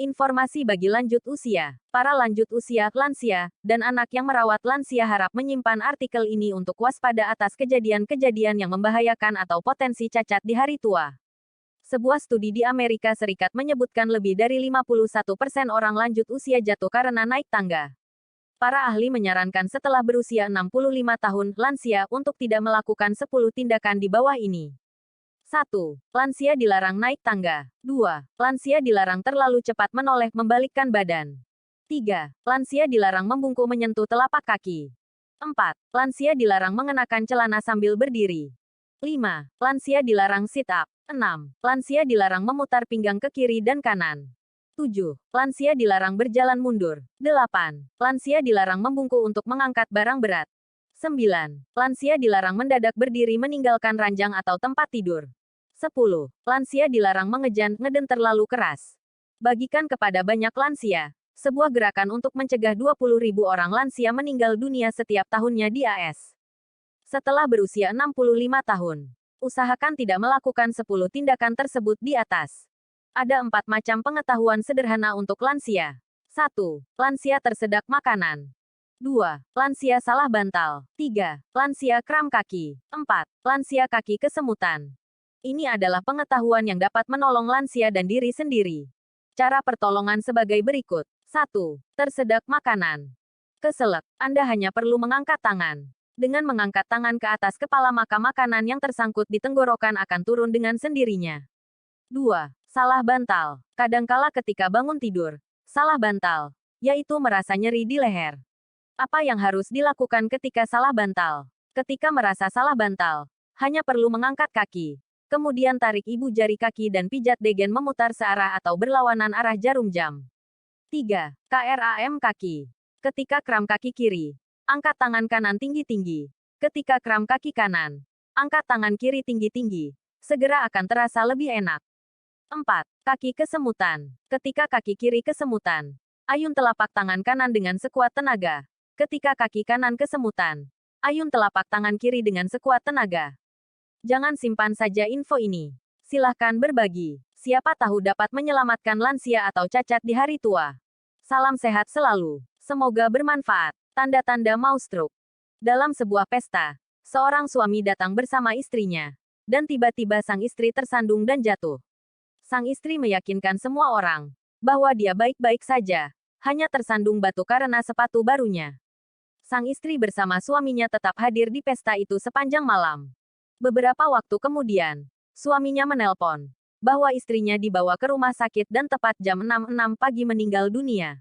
Informasi bagi lanjut usia. Para lanjut usia, lansia, dan anak yang merawat lansia harap menyimpan artikel ini untuk waspada atas kejadian-kejadian yang membahayakan atau potensi cacat di hari tua. Sebuah studi di Amerika Serikat menyebutkan lebih dari 51% orang lanjut usia jatuh karena naik tangga. Para ahli menyarankan setelah berusia 65 tahun, lansia untuk tidak melakukan 10 tindakan di bawah ini. 1. Lansia dilarang naik tangga. 2. Lansia dilarang terlalu cepat menoleh membalikkan badan. 3. Lansia dilarang membungkuk menyentuh telapak kaki. 4. Lansia dilarang mengenakan celana sambil berdiri. 5. Lansia dilarang sit up. 6. Lansia dilarang memutar pinggang ke kiri dan kanan. 7. Lansia dilarang berjalan mundur. 8. Lansia dilarang membungkuk untuk mengangkat barang berat. 9. Lansia dilarang mendadak berdiri meninggalkan ranjang atau tempat tidur. 10. Lansia dilarang ngeden terlalu keras. Bagikan kepada banyak lansia. Sebuah gerakan untuk mencegah 20.000 orang lansia meninggal dunia setiap tahunnya di AS. Setelah berusia 65 tahun. Usahakan tidak melakukan 10 tindakan tersebut di atas. Ada 4 macam pengetahuan sederhana untuk lansia. 1. Lansia tersedak makanan. 2. Lansia salah bantal. 3. Lansia kram kaki. 4. Lansia kaki kesemutan. Ini adalah pengetahuan yang dapat menolong lansia dan diri sendiri. Cara pertolongan sebagai berikut. 1. Tersedak makanan. Keselak. Anda hanya perlu mengangkat tangan. Dengan mengangkat tangan ke atas kepala maka makanan yang tersangkut di tenggorokan akan turun dengan sendirinya. 2. Salah bantal. Kadangkala ketika bangun tidur, salah bantal, yaitu merasa nyeri di leher. Apa yang harus dilakukan ketika salah bantal? Ketika merasa salah bantal, hanya perlu mengangkat kaki. Kemudian tarik ibu jari kaki dan pijat degen memutar searah atau berlawanan arah jarum jam. 3. KRAM kaki. Ketika kram kaki kiri, angkat tangan kanan tinggi-tinggi. Ketika kram kaki kanan, angkat tangan kiri tinggi-tinggi. Segera akan terasa lebih enak. 4. Kaki kesemutan. Ketika kaki kiri kesemutan, ayun telapak tangan kanan dengan sekuat tenaga. Ketika kaki kanan kesemutan, ayun telapak tangan kiri dengan sekuat tenaga. Jangan simpan saja info ini. Silahkan berbagi. Siapa tahu dapat menyelamatkan lansia atau cacat di hari tua. Salam sehat selalu. Semoga bermanfaat. Tanda-tanda mau stroke. Dalam sebuah pesta, seorang suami datang bersama istrinya. Dan tiba-tiba sang istri tersandung dan jatuh. Sang istri meyakinkan semua orang bahwa dia baik-baik saja. Hanya tersandung batu karena sepatu barunya. Sang istri bersama suaminya tetap hadir di pesta itu sepanjang malam. Beberapa waktu kemudian, suaminya menelpon bahwa istrinya dibawa ke rumah sakit dan tepat jam 6.06 pagi meninggal dunia.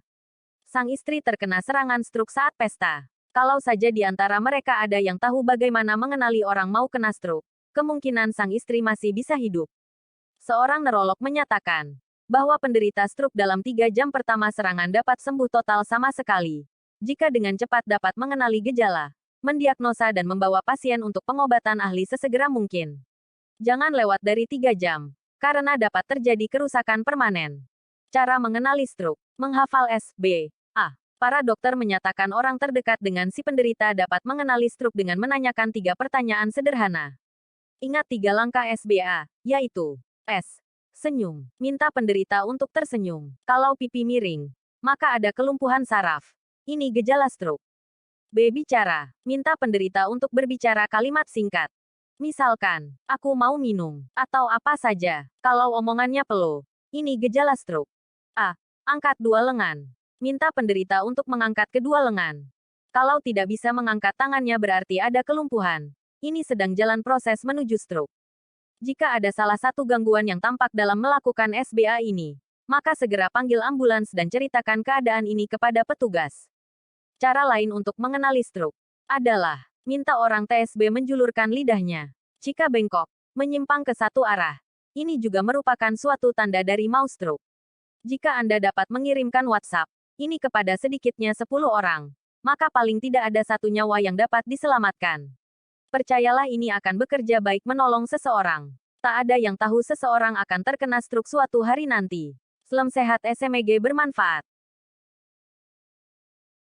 Sang istri terkena serangan stroke saat pesta. Kalau saja di antara mereka ada yang tahu bagaimana mengenali orang mau kena stroke, kemungkinan sang istri masih bisa hidup. Seorang neurolog menyatakan bahwa penderita stroke dalam 3 jam pertama serangan dapat sembuh total sama sekali. Jika dengan cepat dapat mengenali gejala, mendiagnosa dan membawa pasien untuk pengobatan ahli sesegera mungkin. Jangan lewat dari 3 jam, karena dapat terjadi kerusakan permanen. Cara mengenali stroke. Menghafal SBA. Para dokter menyatakan orang terdekat dengan si penderita dapat mengenali stroke dengan menanyakan 3 pertanyaan sederhana. Ingat 3 langkah SBA, yaitu S. Senyum. Minta penderita untuk tersenyum. Kalau pipi miring, maka ada kelumpuhan saraf. Ini gejala stroke. B. Bicara. Minta penderita untuk berbicara kalimat singkat. Misalkan, aku mau minum, atau apa saja. Kalau omongannya peluh, ini gejala stroke. A. Angkat 2 lengan. Minta penderita untuk mengangkat kedua lengan. Kalau tidak bisa mengangkat tangannya berarti ada kelumpuhan. Ini sedang jalan proses menuju stroke. Jika ada salah satu gangguan yang tampak dalam melakukan SBA ini, maka segera panggil ambulans dan ceritakan keadaan ini kepada petugas. Cara lain untuk mengenali stroke adalah minta orang TSB menjulurkan lidahnya. Jika bengkok, menyimpang ke satu arah, ini juga merupakan suatu tanda dari mau stroke. Jika Anda dapat mengirimkan WhatsApp ini kepada sedikitnya 10 orang, maka paling tidak ada 1 nyawa yang dapat diselamatkan. Percayalah ini akan bekerja baik menolong seseorang. Tak ada yang tahu seseorang akan terkena stroke suatu hari nanti. Selamat sehat SMG bermanfaat.